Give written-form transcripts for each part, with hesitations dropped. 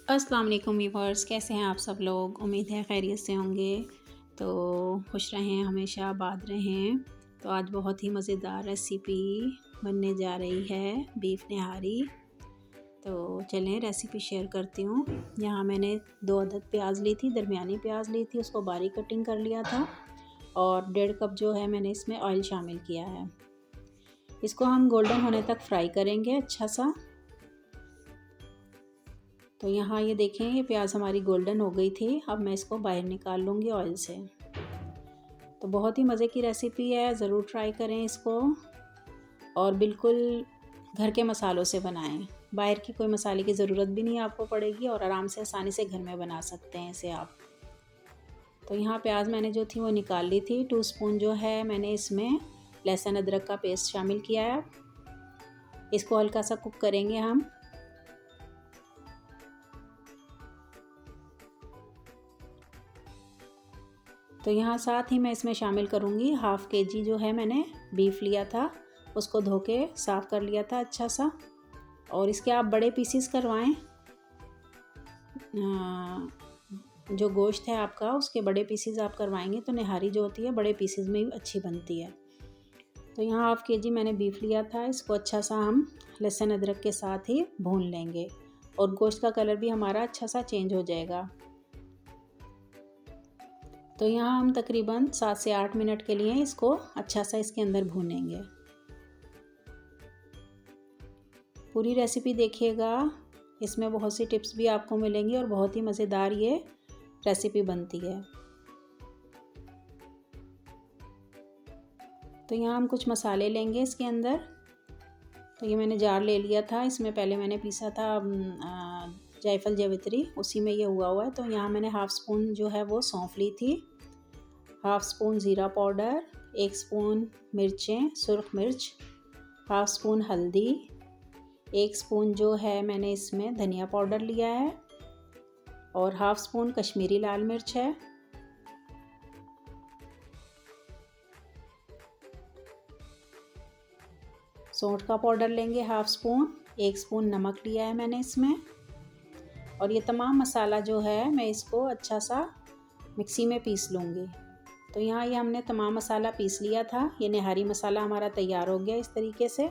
अस्सलाम वालेकुम व्यूअर्स, कैसे हैं आप सब लोग। उम्मीद है खैरियत से होंगे। तो खुश रहें, हमेशा आबाद रहें। तो आज बहुत ही मज़ेदार रेसिपी बनने जा रही है, बीफ निहारी। तो चलें रेसिपी शेयर करती हूँ। यहाँ मैंने 2 अदद प्याज ली थी, दरमियानी प्याज ली थी, उसको बारीक कटिंग कर लिया था। और 1.5 कप जो है मैंने इसमें ऑयल शामिल किया है। इसको हम गोल्डन होने तक फ्राई करेंगे अच्छा सा। तो यहाँ ये देखें, ये प्याज हमारी गोल्डन हो गई थी। अब मैं इसको बाहर निकाल लूँगी ऑयल से। तो बहुत ही मज़े की रेसिपी है, ज़रूर ट्राई करें इसको। और बिल्कुल घर के मसालों से बनाएं, बाहर की कोई मसाले की ज़रूरत भी नहीं आपको पड़ेगी और आराम से आसानी से घर में बना सकते हैं इसे आप। तो यहाँ प्याज मैंने जो थी वो निकाल ली थी। 2 स्पून जो है मैंने इसमें लहसुन अदरक का पेस्ट शामिल किया है। इसको हल्का सा कुक करेंगे हम। तो यहाँ साथ ही मैं इसमें शामिल करूँगी 1/2 kg जो है मैंने बीफ लिया था, उसको धो के साफ़ कर लिया था अच्छा सा। और इसके आप बड़े पीसीस करवाएं। जो गोश्त है आपका उसके बड़े पीसीस आप करवाएंगे तो निहारी जो होती है बड़े पीसीस में अच्छी बनती है। तो यहाँ 1/2 kg मैंने बीफ लिया था, इसको अच्छा सा हम लहसुन अदरक के साथ ही भून लेंगे और गोश्त का कलर भी हमारा अच्छा सा चेंज हो जाएगा। तो यहाँ हम तकरीबन 7 से 8 मिनट के लिए इसको अच्छा सा इसके अंदर भूनेंगे। पूरी रेसिपी देखिएगा, इसमें बहुत सी टिप्स भी आपको मिलेंगी और बहुत ही मज़ेदार ये रेसिपी बनती है। तो यहाँ हम कुछ मसाले लेंगे इसके अंदर। तो ये मैंने जार ले लिया था, इसमें पहले मैंने पीसा था जायफल जावित्री, उसी में ये हुआ है। तो यहाँ मैंने 1/2 स्पून जो है वो सौंफ ली थी, 1/2 स्पून ज़ीरा पाउडर, 1 स्पून मिर्चें सुर्ख मिर्च, 1/2 स्पून हल्दी, 1 स्पून जो है मैंने इसमें धनिया पाउडर लिया है और 1/2 स्पून कश्मीरी लाल मिर्च है। सौंठ का पाउडर लेंगे 1/2 स्पून, 1 स्पून नमक लिया है मैंने इसमें। और ये तमाम मसाला जो है मैं इसको अच्छा सा मिक्सी में पीस लूँगी। तो यहाँ ये हमने तमाम मसाला पीस लिया था। ये निहारी मसाला हमारा तैयार हो गया। इस तरीके से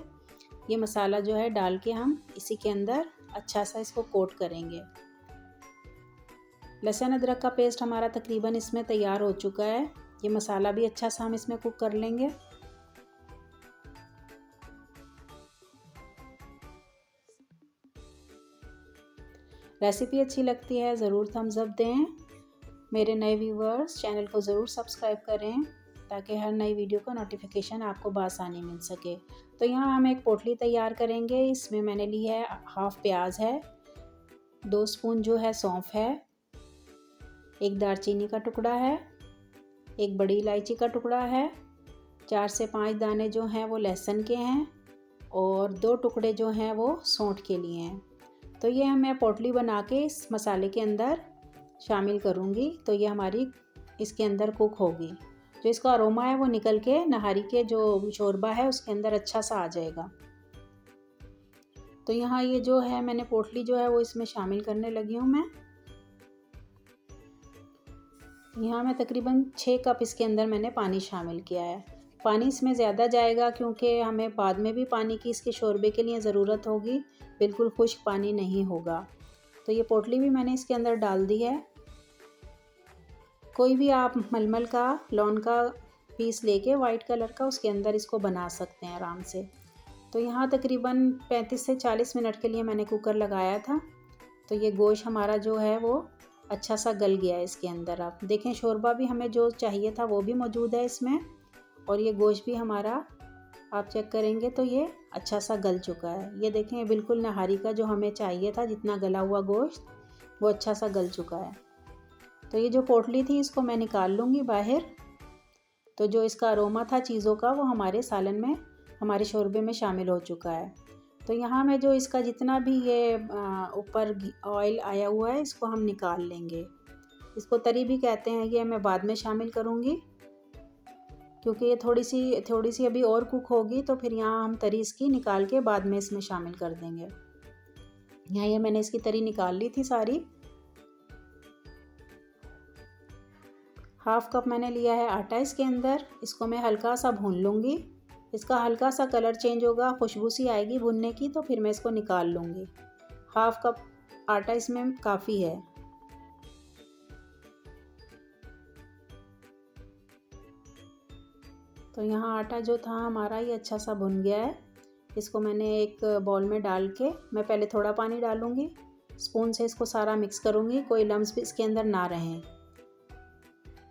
ये मसाला जो है डाल के हम इसी के अंदर अच्छा सा इसको कोट करेंगे। लहसुन अदरक का पेस्ट हमारा तकरीबन इसमें तैयार हो चुका है। ये मसाला भी अच्छा सा हम इसमें कुक कर लेंगे। रेसिपी अच्छी लगती है ज़रूर थम्स अप दें। मेरे नए व्यूवर्स चैनल को ज़रूर सब्सक्राइब करें ताकि हर नई वीडियो का नोटिफिकेशन आपको बआसानी मिल सके। तो यहाँ हम एक पोटली तैयार करेंगे। इसमें मैंने ली है 1/2 प्याज है, 2 स्पून जो है सौंफ है, 1 दालचीनी का टुकड़ा है, 1 बड़ी इलायची का टुकड़ा है, 4 से 5 दाने जो हैं वो लहसुन के हैं और 2 टुकड़े जो हैं वो सौंठ के लिए हैं। तो ये मैं पोटली बना के इस मसाले के अंदर शामिल करूँगी। तो ये हमारी इसके अंदर कुक होगी। जो इसका अरोमा है वो निकल के नहारी के जो शोरबा है उसके अंदर अच्छा सा आ जाएगा। तो यहाँ ये जो है मैंने पोटली जो है वो इसमें शामिल करने लगी हूँ मैं। यहाँ मैं तकरीबन 6 कप इसके अंदर मैंने पानी शामिल किया है। पानी इसमें ज़्यादा जाएगा क्योंकि हमें बाद में भी पानी की इसके शोरबे के लिए ज़रूरत होगी, बिल्कुल खुश्क पानी नहीं होगा। तो ये पोटली भी मैंने इसके अंदर डाल दी है। कोई भी आप मलमल का लौन का पीस लेके वाइट कलर का उसके अंदर इसको बना सकते हैं आराम से। तो यहाँ तकरीबन 35 से 40 मिनट के लिए मैंने कुकर लगाया था। तो ये गोश्त हमारा जो है वो अच्छा सा गल गया है इसके अंदर। आप देखें शोरबा भी हमें जो चाहिए था वो भी मौजूद है इसमें और ये गोश्त भी हमारा आप चेक करेंगे तो ये अच्छा सा गल चुका है। ये देखें बिल्कुल नहारी का जो हमें चाहिए था जितना गला हुआ गोश्त वो अच्छा सा गल चुका है। तो ये जो पोटली थी इसको मैं निकाल लूँगी बाहर। तो जो इसका अरोमा था चीज़ों का वो हमारे सालन में हमारे शोरबे में शामिल हो चुका है। तो यहाँ मैं जो इसका जितना भी ये ऊपर ऑयल आया हुआ है इसको हम निकाल लेंगे। इसको तरी भी कहते हैं, ये मैं बाद में शामिल करूँगी क्योंकि ये थोड़ी सी अभी और कुक होगी तो फिर यहाँ हम तरी इसकी निकाल के बाद में इसमें शामिल कर देंगे। यहाँ ये मैंने इसकी तरी निकाल ली थी सारी। 1/2 कप मैंने लिया है आटा इसके अंदर। इसको मैं हल्का सा भून लूँगी। इसका हल्का सा कलर चेंज होगा, खुशबू सी आएगी भुनने की, तो फिर मैं इसको निकाल लूँगी। 1/2 कप आटा इसमें काफ़ी है। तो यहाँ आटा जो था हमारा ये अच्छा सा भुन गया है। इसको मैंने एक बाउल में डाल के, मैं पहले थोड़ा पानी डालूँगी, स्पून से इसको सारा मिक्स करूँगी, कोई लम्स भी इसके अंदर ना रहें।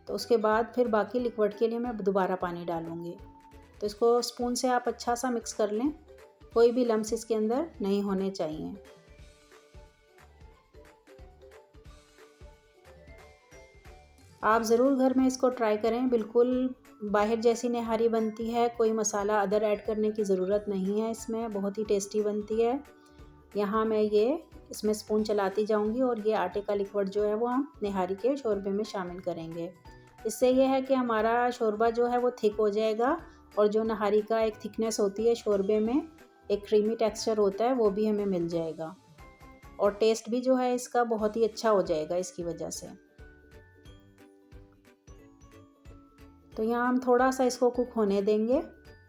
तो उसके बाद फिर बाकी लिक्विड के लिए मैं दोबारा पानी डालूँगी। तो इसको स्पून से आप अच्छा सा मिक्स कर लें, कोई भी लम्स इसके अंदर नहीं होने चाहिए। आप ज़रूर घर में इसको ट्राई करें, बिल्कुल बाहर जैसी निहारी बनती है, कोई मसाला अदर ऐड करने की ज़रूरत नहीं है इसमें, बहुत ही टेस्टी बनती है। यहाँ मैं ये इसमें स्पून चलाती जाऊँगी और ये आटे का लिक्विड जो है वो हम निहारी के शोरबे में शामिल करेंगे। इससे ये है कि हमारा शोरबा जो है वो थिक हो जाएगा और जो नहारी का एक थिकनेस होती है शोरबे में, एक क्रीमी टेक्सचर होता है, वो भी हमें मिल जाएगा और टेस्ट भी जो है इसका बहुत ही अच्छा हो जाएगा इसकी वजह से। तो यहाँ हम थोड़ा सा इसको कुक होने देंगे।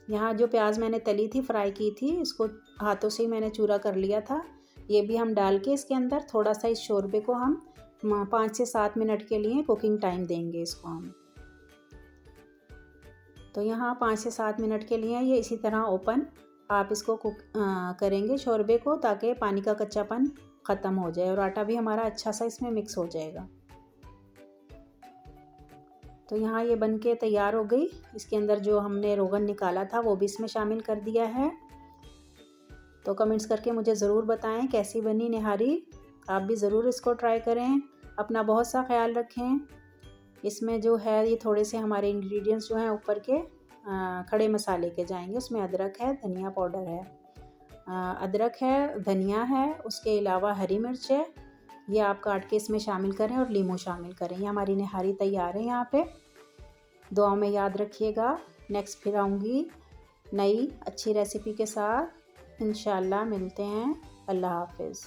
यहाँ जो प्याज मैंने तली थी, फ्राई की थी, इसको हाथों से ही मैंने चूरा कर लिया था। ये भी हम डाल के इसके अंदर थोड़ा सा इस शोरबे को हम 5 से 7 मिनट के लिए कुकिंग टाइम देंगे इसको हम। तो यहाँ 5 से 7 मिनट के लिए ये इसी तरह ओपन आप इसको कुक करेंगे शोरबे को, ताकि पानी का कच्चापन ख़त्म हो जाए और आटा भी हमारा अच्छा सा इसमें मिक्स हो जाएगा। तो यहाँ ये बन के तैयार हो गई। इसके अंदर जो हमने रोगन निकाला था वो भी इसमें शामिल कर दिया है। तो कमेंट्स करके मुझे ज़रूर बताएं कैसी बनी निहारी। आप भी ज़रूर इसको ट्राई करें। अपना बहुत सा ख्याल रखें। इसमें जो है ये थोड़े से हमारे इंग्रेडिएंट्स जो हैं ऊपर के खड़े मसाले के जाएंगे। उसमें अदरक है, धनिया पाउडर है, अदरक है, धनिया है, उसके अलावा हरी मिर्च है। ये आप काट के इसमें शामिल करें और लीमू शामिल करें। ये हमारी निहारी तैयार है। यहाँ पे दुआओं में याद रखिएगा। नेक्स्ट फिर आऊँगी नई अच्छी रेसिपी के साथ। इंशाल्लाह मिलते हैं। अल्लाह हाफिज़।